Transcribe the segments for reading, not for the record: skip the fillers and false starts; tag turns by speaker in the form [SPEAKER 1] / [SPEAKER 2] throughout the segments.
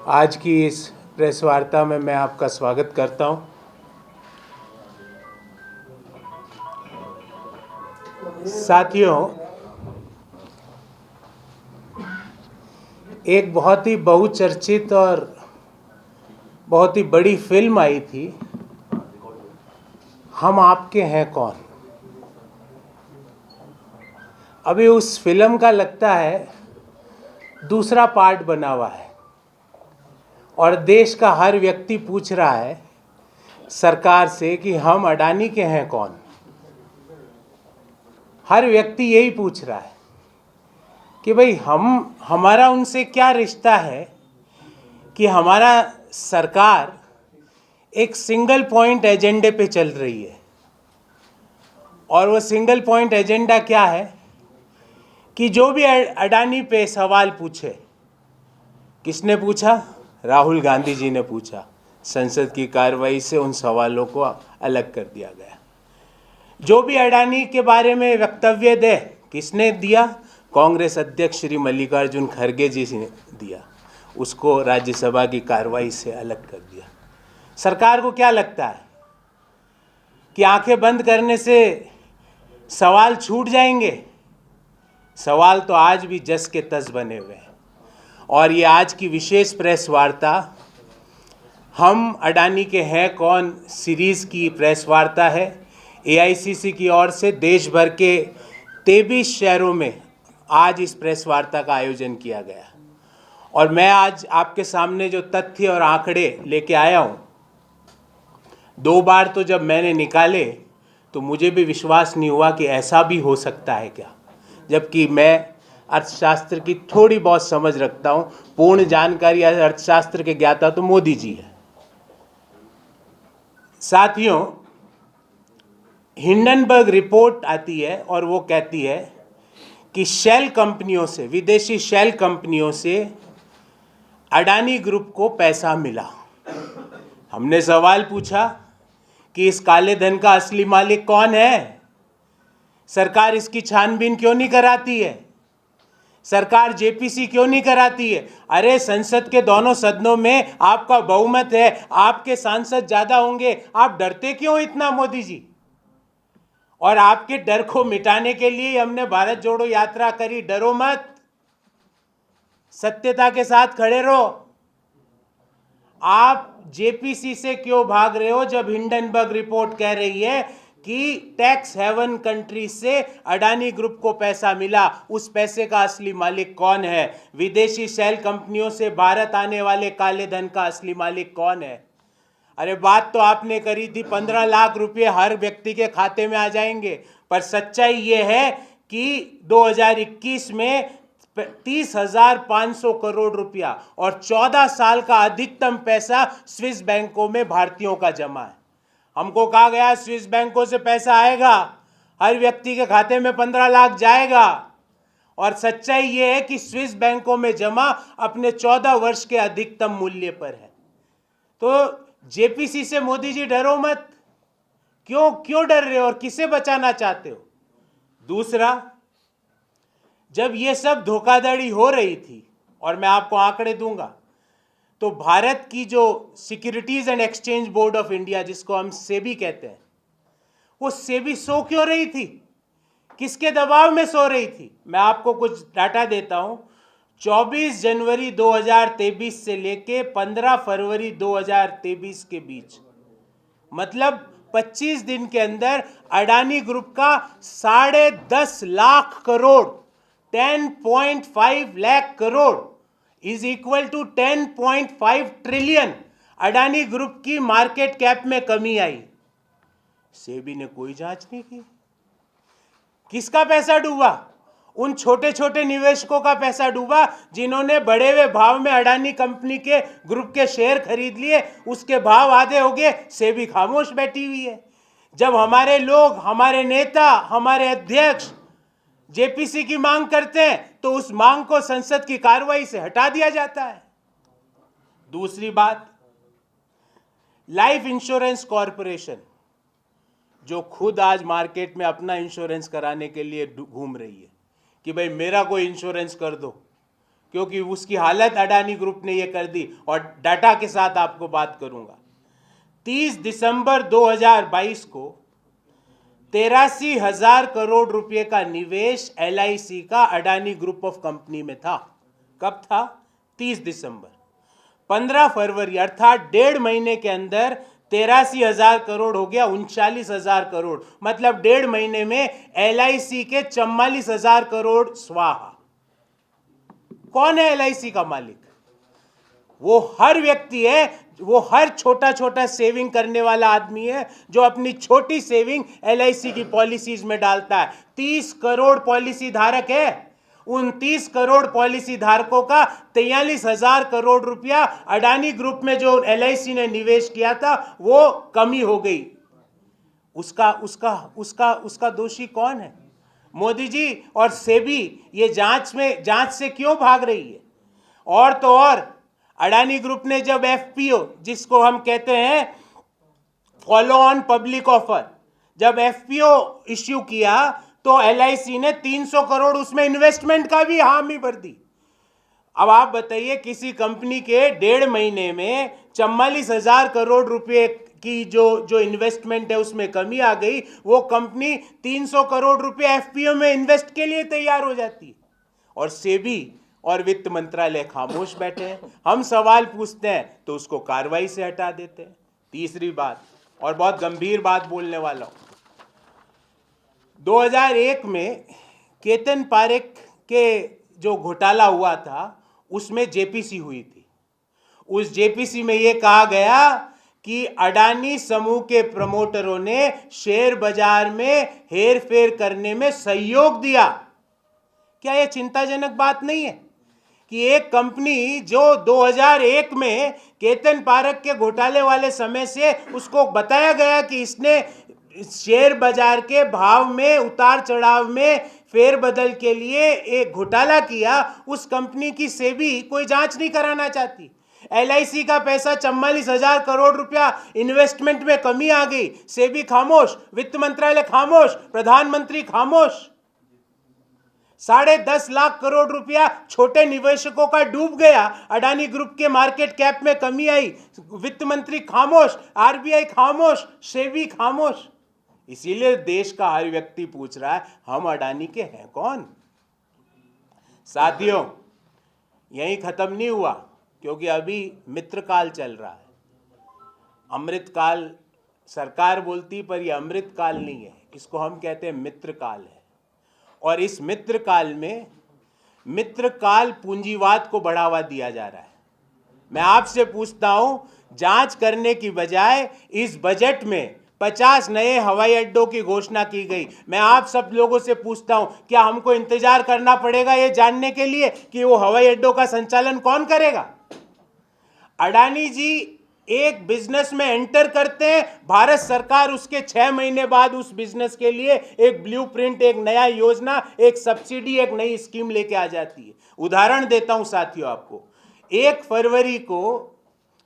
[SPEAKER 1] आज की इस प्रेस वार्ता में मैं आपका स्वागत करता हूं। साथियों, एक बहुत ही बहुचर्चित और बहुत ही बड़ी फिल्म आई थी, हम आपके हैं कौन। अभी उस फिल्म का लगता है दूसरा पार्ट बना हुआ है और देश का हर व्यक्ति पूछ रहा है सरकार से कि हम अडानी के हैं कौन। हर व्यक्ति यही पूछ रहा है कि भाई हमारा उनसे क्या रिश्ता है कि हमारा सरकार एक सिंगल पॉइंट एजेंडे पे चल रही है। और वो सिंगल पॉइंट एजेंडा क्या है कि जो भी अडानी पे सवाल पूछे, किसने पूछा? राहुल गांधी जी ने पूछा। संसद की कार्रवाई से उन सवालों को अलग कर दिया गया। जो भी अडानी के बारे में वक्तव्य दे, किसने दिया? कांग्रेस अध्यक्ष श्री मल्लिकार्जुन खड़गे जी ने दिया। उसको राज्यसभा की कार्रवाई से अलग कर दिया। सरकार को क्या लगता है कि आंखें बंद करने से सवाल छूट जाएंगे? सवाल तो आज भी जस के तस बने हुए हैं। और ये आज की विशेष प्रेस वार्ता हम अडानी के हैं कौन सीरीज की प्रेस वार्ता है। एआईसीसी की ओर से देश भर के 23 शहरों में आज इस प्रेस वार्ता का आयोजन किया गया। और मैं आज आपके सामने जो तथ्य और आंकड़े लेके आया हूँ, 2 बार तो जब मैंने निकाले तो मुझे भी विश्वास नहीं हुआ कि ऐसा भी हो सकता है क्या, जबकि मैं अर्थशास्त्र की थोड़ी बहुत समझ रखता हूँ। पूर्ण जानकारी अर्थशास्त्र के ज्ञाता तो मोदी जी है। साथियों, हिंडनबर्ग रिपोर्ट आती है और वो कहती है कि शेल कंपनियों से, विदेशी शेल कंपनियों से अडानी ग्रुप को पैसा मिला। हमने सवाल पूछा कि इस काले धन का असली मालिक कौन है? सरकार इसकी छानबीन क्यों नहीं कराती है? सरकार जेपीसी क्यों नहीं कराती है? अरे संसद के दोनों सदनों में आपका बहुमत है, आपके सांसद ज्यादा होंगे, आप डरते क्यों इतना मोदी जी? और आपके डर को मिटाने के लिए हमने भारत जोड़ो यात्रा करी। डरो मत, सत्यता के साथ खड़े रहो। आप जेपीसी से क्यों भाग रहे हो जब हिंडनबर्ग रिपोर्ट कह रही है कि टैक्स हेवन कंट्री से अडानी ग्रुप को पैसा मिला? उस पैसे का असली मालिक कौन है? विदेशी शेल कंपनियों से भारत आने वाले काले धन का असली मालिक कौन है? अरे बात तो आपने करी थी 15 लाख रुपए हर व्यक्ति के खाते में आ जाएंगे, पर सच्चाई ये है कि 2021 में 30,500 करोड़ रुपया और 14 साल का अधिकतम पैसा स्विस बैंकों में भारतीयों का जमा है। हमको कहा गया स्विस बैंकों से पैसा आएगा, हर व्यक्ति के खाते में 15 लाख जाएगा, और सच्चाई ये है कि स्विस बैंकों में जमा अपने 14 वर्ष के अधिकतम मूल्य पर है। तो जेपीसी से मोदी जी डरो मत। क्यों डर रहे हो और किसे बचाना चाहते हो? दूसरा, जब ये सब धोखाधड़ी हो रही थी, और मैं आपको आंकड़े दूंगा, तो भारत की जो securities and exchange board of India, जिसको हम सेबी कहते हैं, वो सेबी सो क्यों रही थी? किसके दबाव में सो रही थी? मैं आपको कुछ डाटा देता हूं। 24 जनवरी 2023 से लेके 15 फरवरी 2023 के बीच, मतलब 25 दिन के अंदर अडानी ग्रुप का 10.5 lakh crore, 10.5 lakh crore is equal to 10.5 trillion Adani group की मार्केट कैप में कमी आई। सेबी ने कोई जांच नहीं की। किसका पैसा डूबा? उन छोटे छोटे निवेशकों का पैसा डूबा जिन्होंने बढ़े हुए भाव में अडानी कंपनी के ग्रुप के शेयर खरीद लिए। उसके भाव आधे हो गए, सेबी खामोश बैठी हुई है। जब हमारे लोग, हमारे नेता, हमारे अध्यक्ष जेपीसी की मांग करते हैं तो उस मांग को संसद की कार्रवाई से हटा दिया जाता है। दूसरी बात, लाइफ इंश्योरेंस कॉरपोरेशन, जो खुद आज मार्केट में अपना इंश्योरेंस कराने के लिए घूम रही है कि भाई मेरा कोई इंश्योरेंस कर दो, क्योंकि उसकी हालत अडानी ग्रुप ने ये कर दी, और डाटा के साथ आपको बात करूंगा। 30 दिसंबर 2022 को 83,000 करोड़ रुपए का निवेश LIC का अडानी ग्रुप ऑफ कंपनी में था। कब था? 30 दिसंबर। 15 फरवरी अर्थात 1.5 महीने के अंदर 83,000 करोड़ हो गया 39,000 करोड़, मतलब 1.5 महीने में LIC के 44,000 करोड़ स्वाहा। कौन है LIC का मालिक? वो हर व्यक्ति है, वो हर छोटा छोटा सेविंग करने वाला आदमी है जो अपनी छोटी सेविंग LIC की पॉलिसीज में डालता है। 30 करोड़ पॉलिसी धारक है। उन 30 करोड़ पॉलिसी धारकों का 43,000 करोड़ रुपया अडानी ग्रुप में जो LIC ने निवेश किया था वो कमी हो गई। उसका उसका उसका उसका दोषी कौन है? मोदी जी और सेबी ये जांच से क्यों भाग रही है? और तो और अडानी ग्रुप ने जब FPO, जिसको हम कहते हैं फॉलो ऑन पब्लिक ऑफर, जब FPO इश्यू किया तो LIC ने 300 करोड़ उसमें इन्वेस्टमेंट का भी हामी भर दी। अब आप बताइए, किसी कंपनी के 1.5 महीने में 44,000 करोड़ रुपए की जो इन्वेस्टमेंट है उसमें कमी आ गई, वो कंपनी 300 करोड़ रुपए FPO में इन्वेस्ट के लिए तैयार हो जाती है, और सेबी और वित्त मंत्रालय खामोश बैठे हैं। हम सवाल पूछते हैं तो उसको कार्रवाई से हटा देते हैं। तीसरी बात, और बहुत गंभीर बात बोलने वाला हूं, 2001 में केतन पारेख के जो घोटाला हुआ था उसमें JPC हुई थी। उस JPC में यह कहा गया कि अडानी समूह के प्रमोटरों ने शेयर बाजार में हेरफेर करने में सहयोग दिया। क्या यह चिंताजनक बात नहीं है कि एक कंपनी जो 2001 में केतन पारेख के घोटाले वाले समय से उसको बताया गया कि इसने शेयर बाजार के भाव में उतार चढ़ाव में फेरबदल के लिए एक घोटाला किया, उस कंपनी की सेबी कोई जांच नहीं कराना चाहती। LIC का पैसा 44,000 करोड़ रुपया इन्वेस्टमेंट में कमी आ गई, सेबी खामोश, वित्त मंत्रालय खामोश, प्रधानमंत्री खामोश। 10.5 लाख करोड़ रुपया छोटे निवेशकों का डूब गया, अडानी ग्रुप के मार्केट कैप में कमी आई, वित्त मंत्री खामोश, RBI खामोश, सेबी खामोश। इसीलिए देश का हर व्यक्ति पूछ रहा है, हम अडानी के हैं कौन? साथियों, यहीं खत्म नहीं हुआ, क्योंकि अभी मित्रकाल चल रहा है। अमृतकाल सरकार बोलती, पर यह अमृतकाल नहीं है, इसको हम कहते हैं मित्रकाल है। और इस मित्रकाल में मित्रकाल पूंजीवाद को बढ़ावा दिया जा रहा है। मैं आपसे पूछता हूं, जांच करने की बजाय इस बजट में 50 नए हवाई अड्डों की घोषणा की गई। मैं आप सब लोगों से पूछता हूं, क्या हमको इंतजार करना पड़ेगा ये जानने के लिए कि वो हवाई अड्डों का संचालन कौन करेगा? अडानी जी एक बिजनेस में एंटर करते हैं, भारत सरकार उसके 6 महीने बाद उस बिजनेस के लिए एक ब्लूप्रिंट, एक नया योजना, एक सब्सिडी, एक नई स्कीम लेके आ जाती है। उदाहरण देता हूं साथियों आपको, 1 फरवरी को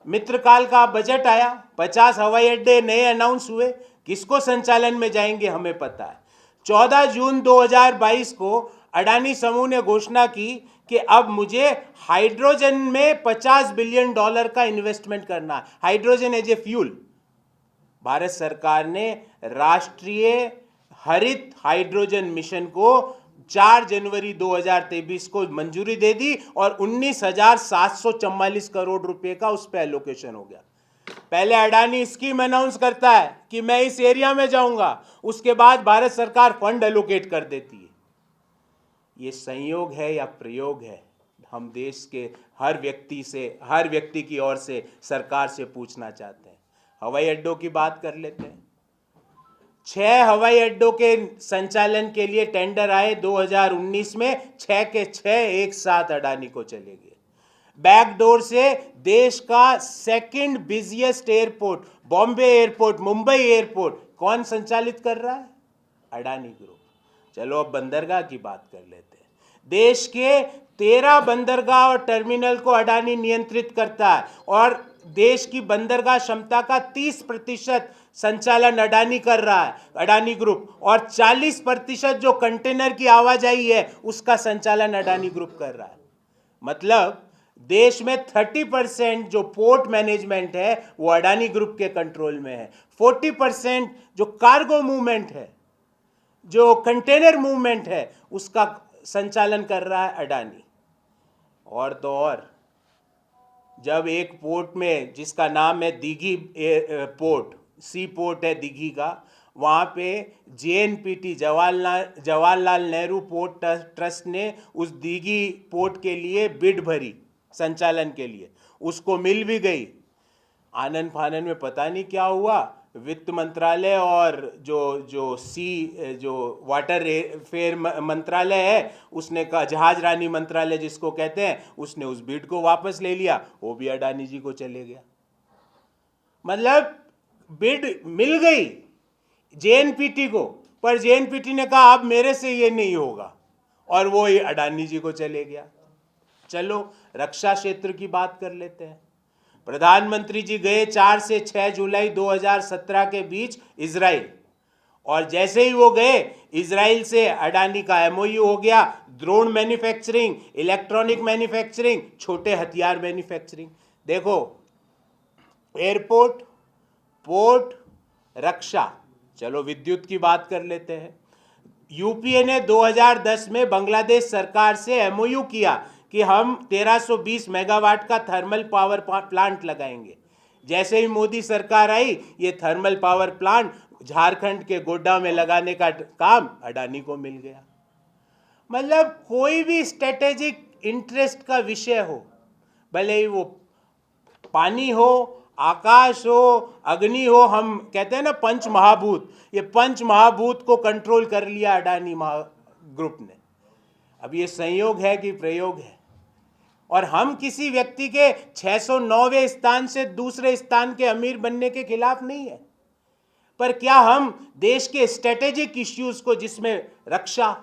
[SPEAKER 1] मित्रकाल का बजट आया, 50 हवाई अड्डे नए अनाउंस हुए, किसको संचालन में जाएंगे हमें पता है। 14 जून 2022 को अडानी समूह ने घोषणा की कि अब मुझे हाइड्रोजन में $50 बिलियन का इन्वेस्टमेंट करना है, hydrogen as a fuel. Bharat सरकार ने राष्ट्रीय हरित हाइड्रोजन मिशन को 4 जनवरी 2023 को मंजूरी दे दी और 19,744 करोड़ रुपए का उस पर एलोकेशन हो गया। पहले अडानी स्कीम अनाउंस करता है कि मैं इस एरिया में जाऊंगा, उसके बाद भारत सरकार फंड एलोकेट कर देती है। ये संयोग है या प्रयोग है? हम देश के हर व्यक्ति की ओर से सरकार से पूछना चाहते हैं। हवाई अड्डों की बात कर लेते हैं। 6 हवाई अड्डों के संचालन के लिए टेंडर आए 2019 में, 6 के 6 एक साथ अडानी को चले गए। बैकडोर से देश का second busiest airport, Bombay airport, Mumbai airport कौन संचालित कर रहा है? अडानी ग्रुप। चलो अब बंदरगाह की बात कर लेते हैं। देश के 13 बंदरगाह और टर्मिनल को अडानी नियंत्रित करता है और देश की बंदरगाह क्षमता का 30% संचालन अडानी कर रहा है, अडानी ग्रुप, और 40% जो कंटेनर की आवाजाही है उसका संचालन अडानी ग्रुप कर रहा है। मतलब देश में 30% जो पोर्ट मैनेजमेंट है वो अडानी ग्रुप के कंट्रोल में है। 40% जो कार्गो मूवमेंट है, जो कंटेनर मूवमेंट है, उसका संचालन कर रहा है अडानी। और तो और जब एक पोर्ट में जिसका नाम है दीघी पोर्ट, सी पोर्ट है दीघी का, वहाँ पे JNPT Jawaharlal Nehru port trust ने उस दीघी पोर्ट के लिए बिड भरी संचालन के लिए, उसको मिल भी गई। आनन फानन में पता नहीं क्या हुआ, वित्त मंत्रालय और जो वाटर फेयर मंत्रालय है, उसने कहा, जहाज रानी मंत्रालय जिसको कहते हैं, उसने उस बिड को वापस ले लिया, वो भी अडानी जी को चले गया। मतलब बिड मिल गई JNPT को, पर JNPT ने कहा अब मेरे से ये नहीं होगा, और वो ही अडानी जी को चले गया। चलो रक्षा क्षेत्र की बात कर लेते हैं। प्रधानमंत्री जी गए 4 से 6 जुलाई 2017 के बीच इजराइल, और जैसे ही वो गए, इजराइल से अडानी का MOU हो गया, ड्रोन मैन्युफैक्चरिंग, इलेक्ट्रॉनिक मैन्युफैक्चरिंग, छोटे हथियार मैन्युफैक्चरिंग। देखो, एयरपोर्ट, पोर्ट, रक्षा, चलो विद्युत की बात कर लेते हैं। यूपीए ने 2010 में बांग्लादेश सरकार से MOU किया कि हम 1320 मेगावाट का थर्मल पावर प्लांट लगाएंगे। जैसे ही मोदी सरकार आई, ये थर्मल पावर प्लांट झारखंड के गोड्डा में लगाने का काम अडानी को मिल गया। मतलब कोई भी स्ट्रेटेजिक इंटरेस्ट का विषय हो, भले ही वो पानी हो, आकाश हो, अग्नि हो, हम कहते हैं ना पंच महाभूत, ये पंच महाभूत को कंट्रोल कर लिया अडानी ग्रुप ने। अब ये संयोग है कि प्रयोग है? और हम किसी व्यक्ति के 609वें स्थान से दूसरे स्थान के अमीर बनने के खिलाफ नहीं है, पर क्या हम देश के स्ट्रेटेजिक इश्यूज को, जिसमें रक्षा,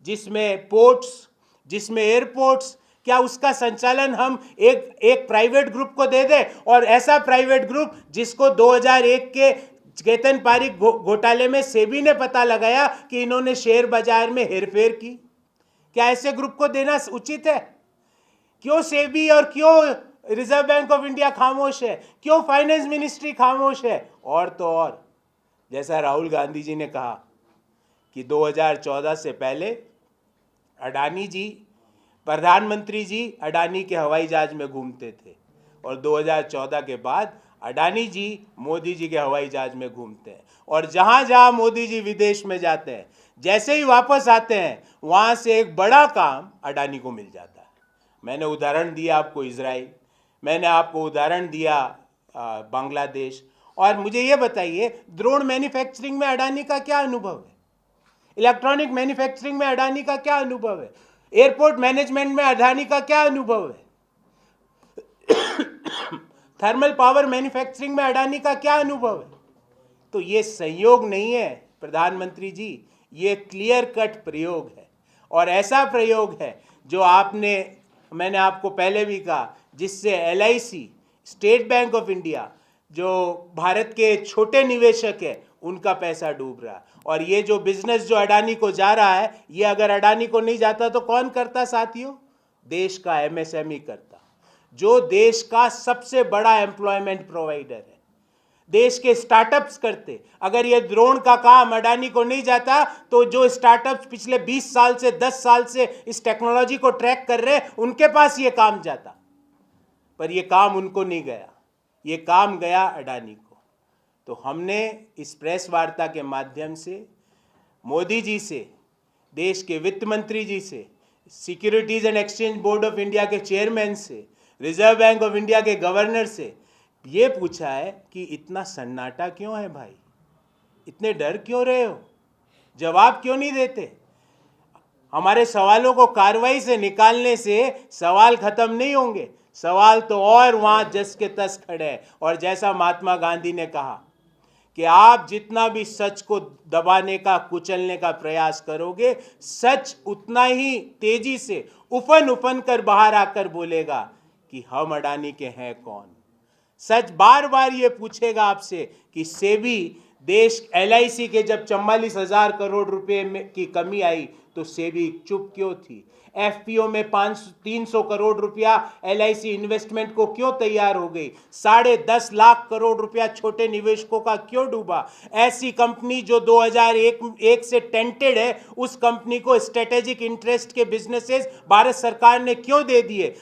[SPEAKER 1] जिसमें पोर्ट्स, जिसमें एयरपोर्ट्स, क्या उसका संचालन हम एक प्राइवेट ग्रुप को दे दें? और ऐसा प्राइवेट ग्रुप जिसको 2001 के केतन पारिक घोटाले में सेबी ने पता लगाया कि इन्होंने शेयर बाजार में हेरफेर की, क्या ऐसे ग्रुप को देना उचित है? क्यों सेबी और क्यों रिजर्व बैंक ऑफ इंडिया खामोश है? क्यों फाइनेंस मिनिस्ट्री खामोश है? और तो और, जैसा राहुल गांधी जी ने कहा कि 2014 से पहले अडानी जी, प्रधानमंत्री जी अडानी के हवाई जहाज में घूमते थे, और 2014 के बाद अडानी जी मोदी जी के हवाई जहाज में घूमते हैं, और जहां जहां मोदी जी विदेश में जाते हैं, जैसे ही वापस आते हैं, वहां से एक बड़ा काम अडानी को मिल जाता है। मैंने उदाहरण दिया आपको इजराइल, मैंने आपको उदाहरण दिया बांग्लादेश, और मुझे ये बताइए, ड्रोन मैन्युफैक्चरिंग में अडानी का क्या अनुभव है? इलेक्ट्रॉनिक मैन्युफैक्चरिंग में अडानी का क्या अनुभव है? एयरपोर्ट मैनेजमेंट में अडानी का क्या अनुभव है? थर्मल पावर मैन्युफैक्चरिंग में अडानी का क्या अनुभव है? तो ये संयोग नहीं है प्रधानमंत्री जी, ये क्लियर कट प्रयोग है, और ऐसा प्रयोग है जो मैंने आपको पहले भी कहा, जिससे LIC, state bank of India, जो भारत के छोटे निवेशक है, उनका पैसा डूब रहा है। और ये जो बिजनेस जो अडानी को जा रहा है, ये अगर अडानी को नहीं जाता तो कौन करता साथियों? देश का MSME करता, जो देश का सबसे बड़ा एम्प्लॉयमेंट प्रोवाइडर है। देश के स्टार्टअप्स करते। अगर ये ड्रोन का काम अडानी को नहीं जाता, तो जो स्टार्टअप्स पिछले 20 साल से 10 साल से इस टेक्नोलॉजी को ट्रैक कर रहे हैं, उनके पास ये काम जाता, पर ये काम उनको नहीं गया, ये काम गया अडानी को। तो हमने इस प्रेस वार्ता के माध्यम से मोदी जी से, देश के वित्त मंत्री जी से, securities and exchange board of India के चेयरमैन से, रिजर्व बैंक ऑफ इंडिया के गवर्नर से ये पूछा है कि इतना सन्नाटा क्यों है भाई? इतने डर क्यों रहे हो? जवाब क्यों नहीं देते? हमारे सवालों को कार्रवाई से निकालने से सवाल खत्म नहीं होंगे, सवाल तो और वहाँ जस के तस खड़े हैं। और जैसा महात्मा गांधी ने कहा कि आप जितना भी सच को दबाने का, कुचलने का प्रयास करोगे, सच उतना ही तेजी से उफन उफन कर बाहर आकर बोलेगा कि हम अडानी के हैं कौन। सच बार बार ये पूछेगा आपसे कि सेबी, देश LIC के जब 44,000 करोड़ रुपए की कमी आई तो सेबी चुप क्यों थी? एफपीओ में 300 करोड़ रुपया एलआईसी इन्वेस्टमेंट को क्यों तैयार हो गई? 10.5 लाख करोड़ रुपया छोटे निवेशकों का क्यों डूबा? ऐसी कंपनी जो 2001 से टेंटेड है, उस कंपनी को स्ट्रेटेजिक इंटरेस्ट के बिजनेसेस भारत सरकार ने क्यों दे दिए?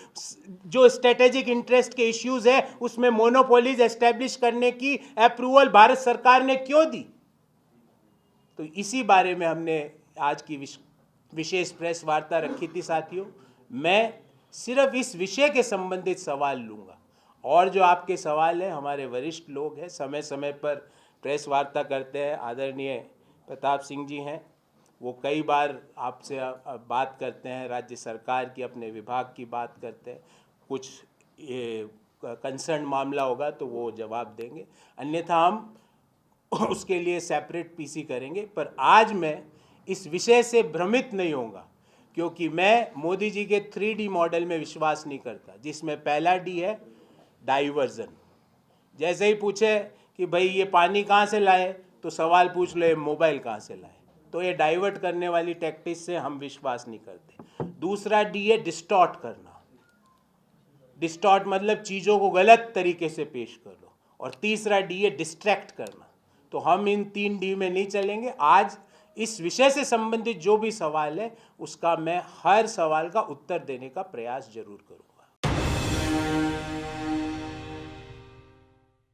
[SPEAKER 1] जो स्ट्रेटेजिक इंटरेस्ट के इश्यूज है, उसमें मोनोपोलीज एस्टेब्लिश करने की अप्रूवल भारत सरकार ने क्यों दी? तो इसी बारे में हमने आज की विशेष प्रेस वार्ता रखी थी साथियों। मैं सिर्फ इस विषय के संबंधित सवाल लूँगा, और जो आपके सवाल हैं, हमारे वरिष्ठ लोग हैं, समय समय पर प्रेस वार्ता करते हैं। आदरणीय प्रताप सिंह जी हैं, वो कई बार आपसे बात करते हैं, राज्य सरकार की, अपने विभाग की बात करते हैं। कुछ कंसर्न मामला होगा तो वो जवाब देंगे, अन्यथा हम उसके लिए सेपरेट पीसी करेंगे। पर आज मैं इस विषय से भ्रमित नहीं होऊंगा, क्योंकि मैं मोदी जी के 3D मॉडल में विश्वास नहीं करता, जिसमें पहला डी है डाइवर्जन। जैसे ही पूछे कि भाई ये पानी कहाँ से लाए, तो सवाल पूछ लो ये मोबाइल कहाँ से लाए। तो ये डाइवर्ट करने वाली टैक्टिस से हम विश्वास नहीं करते। दूसरा डी है डिस्टॉर्ट करना। डिस्टॉर्ट मतलब चीज़ों को गलत तरीके से पेश कर लो। और तीसरा डी है डिस्ट्रैक्ट करना। तो हम इन 3 डी में नहीं चलेंगे। आज इस विषय से संबंधित जो भी सवाल है, उसका मैं हर सवाल का उत्तर देने का प्रयास जरूर करूँगा।